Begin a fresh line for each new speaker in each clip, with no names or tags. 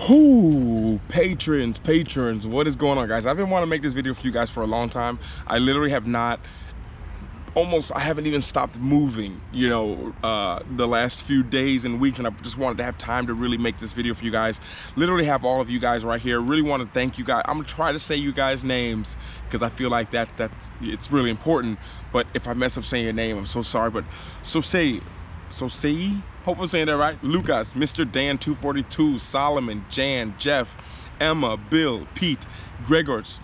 Ooh, patrons, what is going on, guys? I've been wanting to make this video for you guys for a long time. I literally have not, I haven't even stopped moving, you know, the last few days and weeks, and I just wanted to have time to really make this video for you guys. Literally have all of you guys right here. Really want to thank you guys. I'm gonna try to say you guys' names because I feel like it's really important. But if I mess up saying your name, I'm so sorry. But hope I'm saying that right. Lucas, Mr. Dan 242, Solomon, Jan, Jeff, Emma, Bill, Pete, Gregors,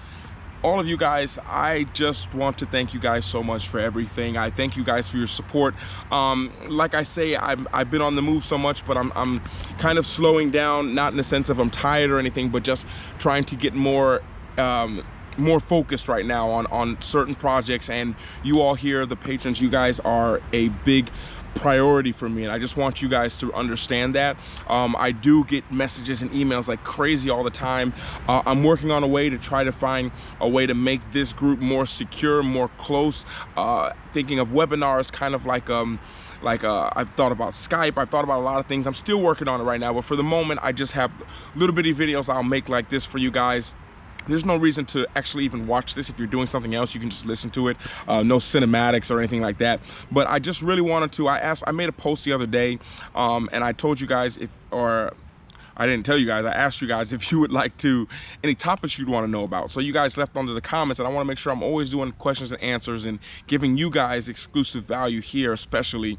all of you guys. I just want to thank you guys so much for everything. I thank you guys for your support. Like I say, I've been on the move so much, but I'm kind of slowing down, not in the sense of I'm tired or anything, but just trying to get more focused right now on certain projects. And you all here, the patrons, you guys are a big priority for me, and I just want you guys to understand that. I do get messages and emails like crazy all the time. I'm working on a way to try to find a way to make this group more secure, more close, thinking of webinars, kind of like I've thought about Skype. I've thought about a lot of things. I'm still working on it right now, but for the moment I just have little bitty videos I'll make like this for you guys. There's no reason to actually even watch this. If you're doing something else, you can just listen to it. No cinematics or anything like that. But I just really wanted to, I made a post the other day, and I told you guys I didn't tell you guys, I asked you guys if you would like to, any topics you'd want to know about. So you guys left under the comments, and I want to make sure I'm always doing questions and answers and giving you guys exclusive value here, especially.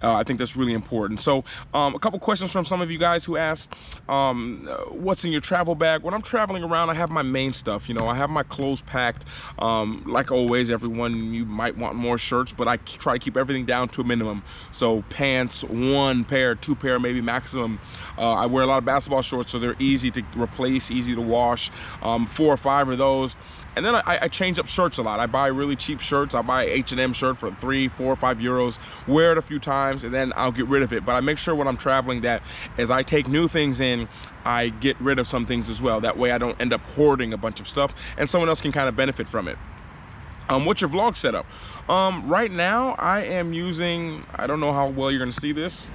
I think that's really important. So a couple questions from some of you guys who asked, what's in your travel bag? When I'm traveling around, I have my main stuff. You know, I have my clothes packed. Like always, everyone, you might want more shirts, but I try to keep everything down to a minimum. So pants, 1 pair, 2 pair, maybe maximum. I wear a lot of basketball shorts, so they're easy to replace, easy to wash. 4 or 5 of those. And then I change up shirts a lot. I buy really cheap shirts. I buy H&M shirt for 3, 4, 5 euros, wear it a few times, and then I'll get rid of it. But I make sure when I'm traveling that as I take new things in, I get rid of some things as well. That way I don't end up hoarding a bunch of stuff, and someone else can kind of benefit from it. What's your vlog setup? Right now I am using, I don't know how well you're gonna see this.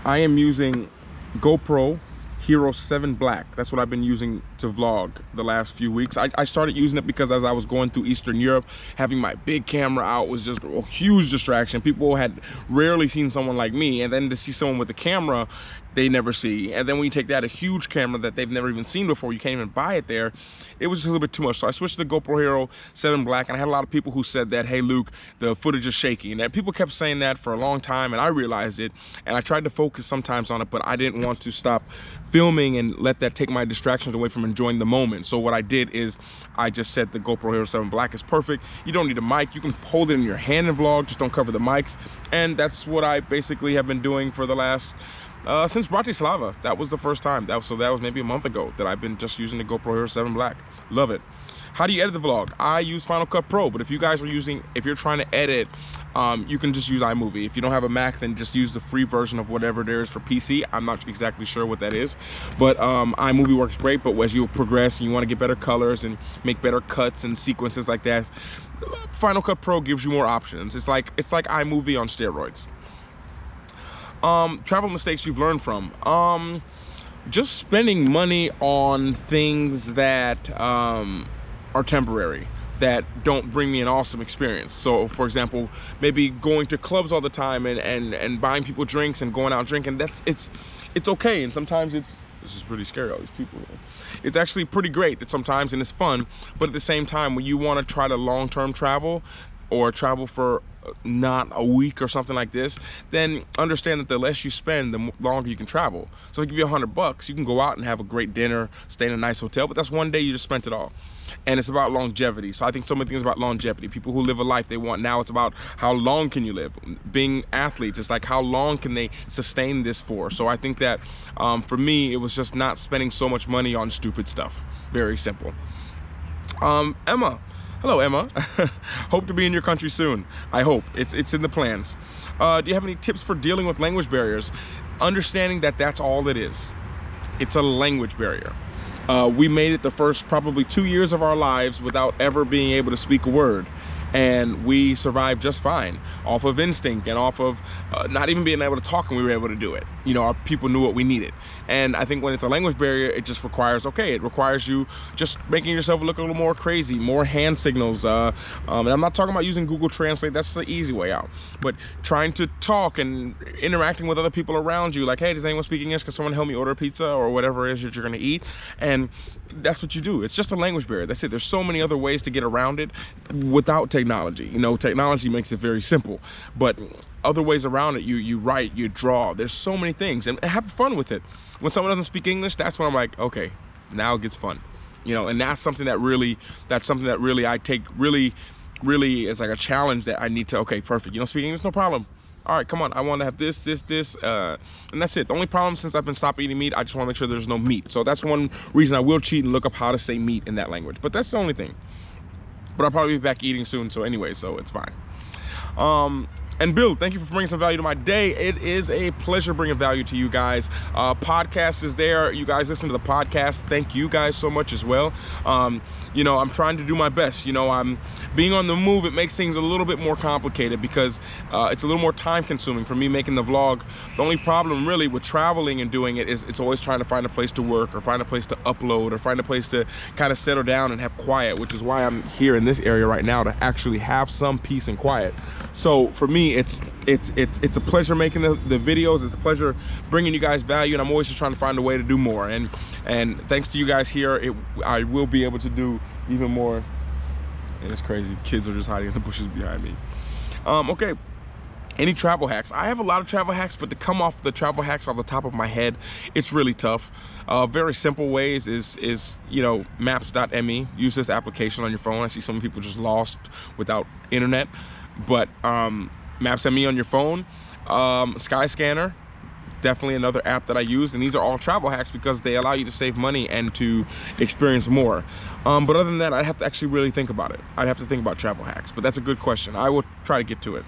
I am using GoPro Hero 7 Black. That's what I've been using to vlog the last few weeks. I started using it because as I was going through Eastern Europe, having my big camera out was just a huge distraction. People had rarely seen someone like me, and then to see someone with a camera they never see, and then when you take that, a huge camera that they've never even seen before, you can't even buy it there, it was just a little bit too much. So I switched to the GoPro Hero 7 Black, and I had a lot of people who said that, hey Luke, the footage is shaky, and that people kept saying that for a long time, and I realized it, and I tried to focus sometimes on it, but I didn't want to stop filming and let that take my distractions away from enjoying the moment. So what I did is I just said the GoPro Hero 7 Black is perfect. You don't need a mic, you can hold it in your hand and vlog, just don't cover the mics. And that's what I basically have been doing for the last since Bratislava. That was the first time. That was maybe a month ago that I've been just using the GoPro Hero 7 Black. Love it. How do you edit the vlog? I use Final Cut Pro, but if you guys are if you're trying to edit, you can just use iMovie. If you don't have a Mac, then just use the free version of whatever there is for PC. I'm not exactly sure what that is, but iMovie works great. But as you progress and you want to get better colors and make better cuts and sequences like that, Final Cut Pro gives you more options. It's like iMovie on steroids. Travel mistakes you've learned from. Just spending money on things that are temporary, that don't bring me an awesome experience. So for example, maybe going to clubs all the time and buying people drinks and going out drinking, it's okay, and sometimes this is pretty scary, all these people. It's actually pretty great sometimes, and it's fun, but at the same time, when you want to try to long-term travel or travel for not a week or something like this, then understand that the less you spend, the longer you can travel. So if I give you $100, you can go out and have a great dinner, stay in a nice hotel, but that's one day you just spent it all. And it's about longevity. So I think so many things about longevity. People who live a life they want now, it's about how long can you live. Being athletes, it's like how long can they sustain this for. So I think that for me, it was just not spending so much money on stupid stuff. Very simple. Emma. Hello, Emma. Hope to be in your country soon. I hope. It's in the plans. Do you have any tips for dealing with language barriers? Understanding that that's all it is. It's a language barrier. We made it the first probably 2 years of our lives without ever being able to speak a word. and we survived just fine off of instinct and off of not even being able to talk, and we were able to do it. You know, our people knew what we needed. And I think when it's a language barrier, it just requires, okay, it requires you just making yourself look a little more crazy, more hand signals. And I'm not talking about using Google Translate, that's the easy way out. But trying to talk and interacting with other people around you, like, hey, does anyone speak English? Can someone help me order a pizza or whatever it is that you're gonna eat? And that's what you do. It's just a language barrier. That's it. There's so many other ways to get around it without technology. You know, technology makes it very simple, but other ways around it, you write, you draw. There's so many things, and have fun with it. When someone doesn't speak English, that's when I'm like, okay, now it gets fun. You know, and that's something that really I take really as like a challenge that I need to, okay, perfect. You don't speak English, no problem. All right, come on, I want to have this, and that's it. The only problem since I've been stopped eating meat, I just want to make sure there's no meat. So that's one reason I will cheat and look up how to say meat in that language. But that's the only thing. But I'll probably be back eating soon, so anyway, so it's fine. And Bill, thank you for bringing some value to my day. It is a pleasure bringing value to you guys. Podcast is there. You guys listen to the podcast. Thank you guys so much as well. You know, I'm trying to do my best. You know, I'm being on the move. It makes things a little bit more complicated because it's a little more time consuming for me making the vlog. The only problem really with traveling and doing it is it's always trying to find a place to work or find a place to upload or find a place to kind of settle down and have quiet, which is why I'm here in this area right now, to actually have some peace and quiet. So for me, it's a pleasure making the videos. It's a pleasure bringing you guys value, and I'm always just trying to find a way to do more. And thanks to you guys here, I will be able to do even more. And it's crazy, kids are just hiding in the bushes behind me. Okay, any travel hacks? I have a lot of travel hacks, but to come off the travel hacks off the top of my head, it's really tough. Very simple ways is you know, maps.me. Use this application on your phone. I see some people just lost without internet, but Maps.me on your phone. Skyscanner, definitely another app that I use, and these are all travel hacks because they allow you to save money and to experience more. But other than that, I'd have to actually really think about it. I'd have to think about travel hacks, but that's a good question. I will try to get to it.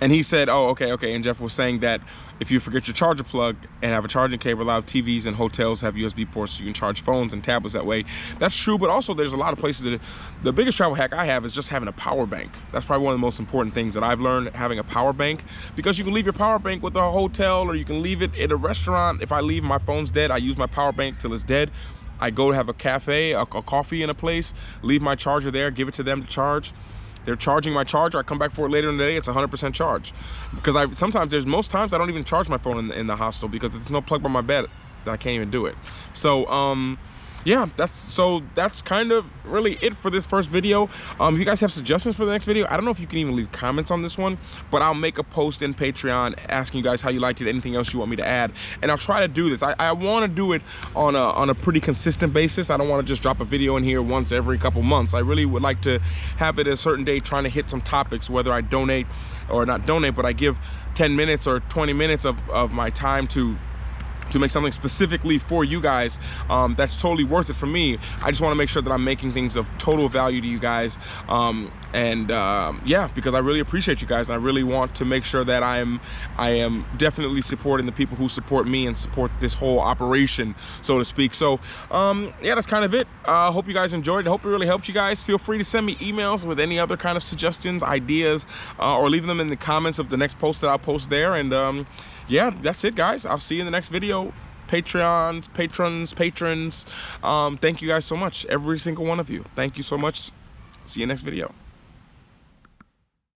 And he said, oh, okay, and Jeff was saying that if you forget your charger plug and have a charging cable, a lot of TVs and hotels have USB ports so you can charge phones and tablets that way. That's true, but also there's a lot of places that the biggest travel hack I have is just having a power bank. That's probably one of the most important things that I've learned, having a power bank, because you can leave your power bank with a hotel or you can leave it at a restaurant. If I leave my phone's dead, I use my power bank till it's dead. I go to have a cafe, a coffee in a place, leave my charger there, give it to them to charge. They're charging my charger. I come back for it later in the day. It's 100% charge. Because most times I don't even charge my phone in the hostel because there's no plug by my bed that I can't even do it. So yeah, that's kind of really it for this first video. If you guys have suggestions for the next video, I don't know if you can even leave comments on this one, but I'll make a post in Patreon asking you guys how you liked it, anything else you want me to add, and I'll try to do this. I want to do it on a pretty consistent basis. I don't want to just drop a video in here once every couple months. I really would like to have it a certain day, trying to hit some topics, whether I donate or not donate, but I give 10 minutes or 20 minutes of my time to make something specifically for you guys. That's totally worth it for me. I just want to make sure that I'm making things of total value to you guys, yeah, because I really appreciate you guys, and I really want to make sure that I am definitely supporting the people who support me and support this whole operation, so to speak. So yeah, that's kind of it. Hope you guys enjoyed it. Hope it really helped you guys. Feel free to send me emails with any other kind of suggestions, ideas, or leave them in the comments of the next post that I'll post there. And yeah, that's it, guys. I'll see you in the next video. Patrons, thank you guys so much, every single one of you. Thank you so much. See you next video.